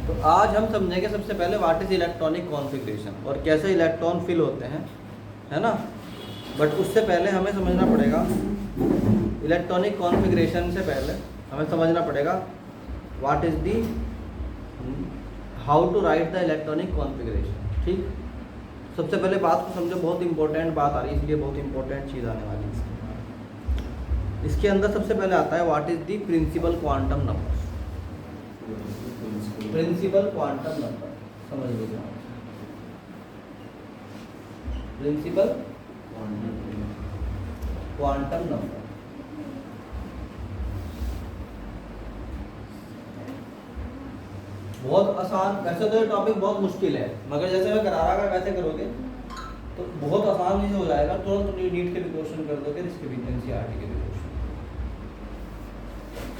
तो आज हम समझेंगे सबसे पहले व्हाट इज़ इलेक्ट्रॉनिक कॉन्फ़िगरेशन और कैसे इलेक्ट्रॉन फिल होते हैं, है ना। बट उससे पहले हमें समझना पड़ेगा, इलेक्ट्रॉनिक कॉन्फ़िगरेशन से पहले हमें समझना पड़ेगा what is the how to write the electronic configuration. ठीक, सबसे पहले बात को समझो, बहुत इंपॉर्टेंट बात आ रही है, इसलिए बहुत इंपॉर्टेंट चीज़ आने वाली है। इसके अंदर सबसे पहले आता है what is the principal quantum number. Principal quantum number समझ लीजिए, प्रिंसिपल क्वांटम नंबर। बहुत आसान, वैसे तो ये टॉपिक बहुत मुश्किल है, मगर जैसे मैं करा रहा वैसे करोगे तो बहुत आसानी से हो जाएगा। तुरंत नीट के भी क्वेश्चन कर दोगे, इसके भी एनसीईआरटी के भी क्वेश्चन।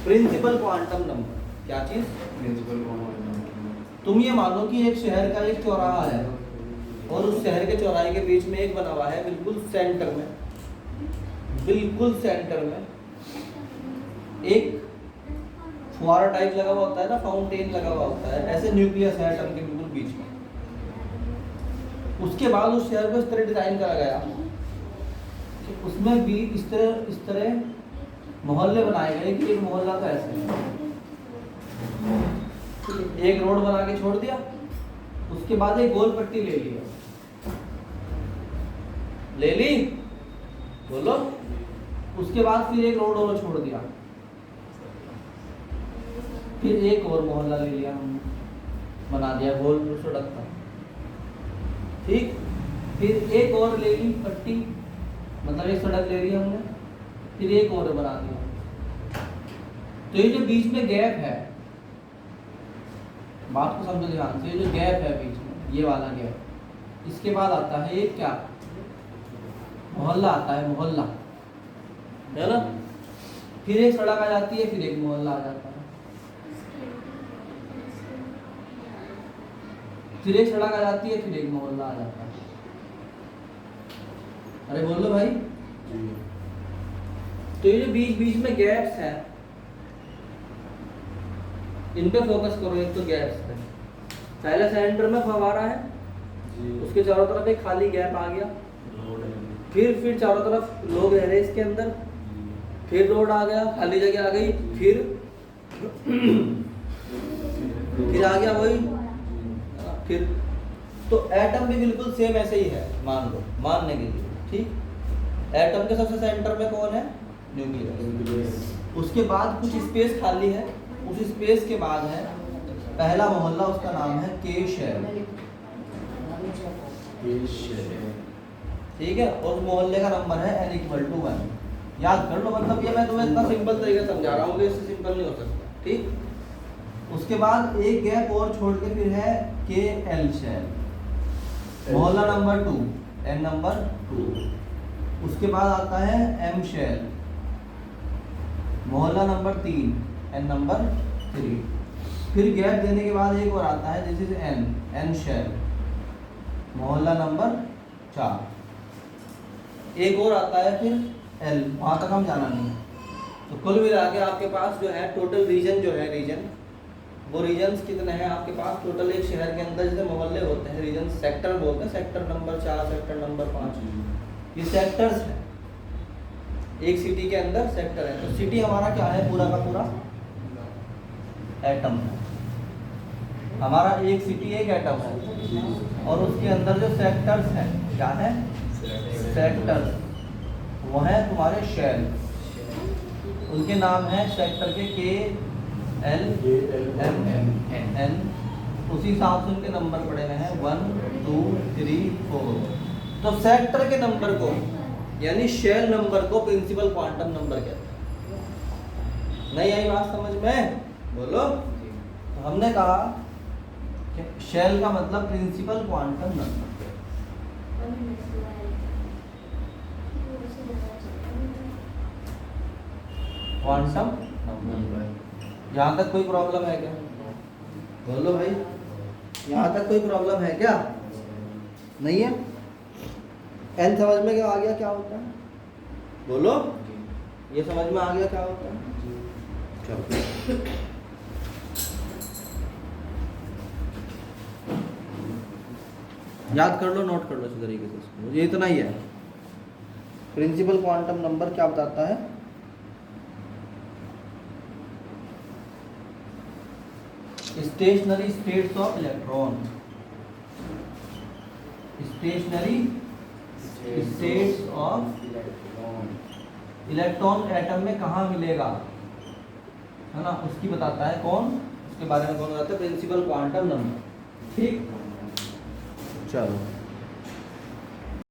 प्रिंसिपल क्वांटम नंबर क्या चीज? Principal quantum number. तुम ये मानो कि एक शहर का एक चौराहा है और उस शहर के चौराहे के बीच में एक बना हुआ है, बिल्कुल सेंटर में, बिल्कुल सेंटर में एक फुहारा टाइप लगा हुआ होता है ना, फाउंटेन लगा हुआ होता है, ऐसे न्यूक्लियस है एटम के बिल्कुल बीच में। उसके बाद उस शहर को इस तरह डिजाइन करा गया कि उसमें भी इस तरह मोहल्ले बनाए गए कि एक मोहल्ला तो ऐसे है, एक रोड बना के छोड़ दिया, उसके बाद एक गोल पट्टी ले लिया, ले ली बोलो, उसके बाद फिर एक रोड और छोड़ दिया, फिर एक और मोहल्ला ले लिया हमने, बना दिया गोल सड़क का। ठीक, फिर एक और ले ली पट्टी, मतलब एक सड़क ले ली हमने, फिर एक और बना दिया। तो ये जो बीच में गैप है, बात को समझो ध्यान से, ये जो गैप है बीच में, ये वाला गैप, इसके बाद आता है एक क्या, मोहल्ला आता है, मोहल्ला है ना। फिर एक सड़क आ जाती है, फिर एक मोहल्ला आ जाता है, फिर एक सड़क आ जाती है, फिर एक मोहल्ला आ जाता है। अरे बोल लो भाई। तो ये जो बीच बीच में गैप्स हैं, इन पे फोकस करो। एक तो गैप्स पे, पहले सेंटर में फव्वारा है, उसके चारों तरफ एक खाली गैप आ गया, फिर चारों तरफ लोग रह रहे इसके अंदर, फिर रोड आ गया, खाली जगह आ गई, फिर आ गया वही, फिर तो एटम भी बिल्कुल सेम ऐसे ही है, मान लो, मानने के लिए। ठीक, एटम के सबसे सेंटर में कौन है? न्यूक्लियस। उसके बाद कुछ स्पेस खाली है, उस स्पेस के बाद है पहला मोहल्ला, उसका नाम है के शेल। ठीक है, उस मोहल्ले का नंबर है n=1। याद कर लो, मतलब ये मैं तुम्हें इतना सिंपल तरीके समझा रहा हूँ, इससे सिंपल नहीं हो सकता। ठीक, उसके बाद एक गैप और छोड़ के फिर है के एल शेल, मोहल्ला नंबर 2, n नंबर 2। उसके बाद आता है एम शेल, मोहल्ला नंबर 3, n नंबर 3। फिर गैप देने के बाद एक और आता है, दिस इज n शेल, मोहल्ला नंबर 4। एक और आता है फिर l, वहाँ तक हम जाना नहीं है। तो कुल मिला के आपके पास जो है टोटल रीजन जो है, रीजन वो रीजन्स कितने हैं आपके पास टोटल? एक शहर के अंदर जैसे मोहल्ले होते हैं, रीजन सेक्टर बोलते हैं, सेक्टर नंबर 4, सेक्टर नंबर 5, ये सेक्टर्स हैं। एक सिटी के अंदर सेक्टर है। तो सिटी हमारा क्या है? पूरा का पूरा एटम है। हमारा एक सिटी एक एटम है, और उसके अंदर जो सेक्टर्स हैं, क्या है? सेक्टर्स, वो है तुम्हारे शेल। उनके नाम है सेक्टर के के एल एम एन, उसी हिसाब से उनके नंबर पड़े हुए हैं 1 2 3 4। तो सेक्टर के नंबर को, यानी शेल नंबर को प्रिंसिपल क्वांटम नंबर कहते हैं। नहीं आई बात समझ में? बोलो। तो हमने कहा कि शेल का मतलब principal quantum number. Quantum number, यहाँ तक कोई प्रॉब्लम है क्या? बोलो भाई, यहाँ तक कोई प्रॉब्लम है क्या? नहीं है? एन समझ में क्या आ गया क्या होता है? बोलो, ये समझ में आ गया क्या होता है? चलो याद कर लो, नोट कर लो इस तरीके से इसको, ये इतना ही है। प्रिंसिपल क्वांटम नंबर क्या बताता है? Stationery states of electron, stationery states of electron atom में कहाँ मिलेगा, है ना, उसकी बताता है कौन, उसके बारे में कौन बताता है? Principal quantum number. ठीक, चलो।